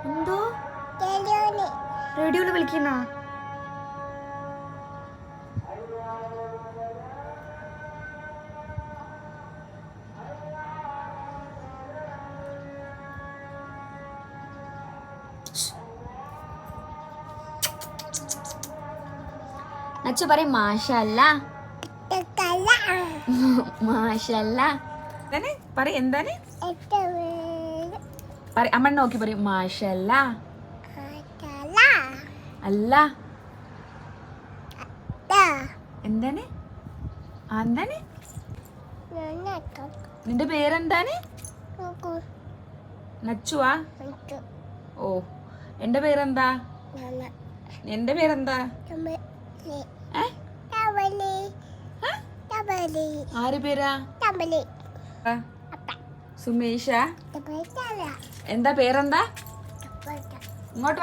എന്തോ റേഡിയോയില് വിളിക്കുന്ന നച്ചു പറയും മാഷല്ല മാഷല്ല പറ എന്താണ് അമ്മ നോക്കി പറയും മാഷല്ല അല്ല എന്താണ് എന്താണ് നിന്റെ പേരെന്താണ് നച്ചുവാ ഓ എന്റെ പേരെന്താ എന്റെ പേരെന്താ ആര് പേരാ സുമേഷ എന്താ പേരെന്താ ഇങ്ങോട്ട്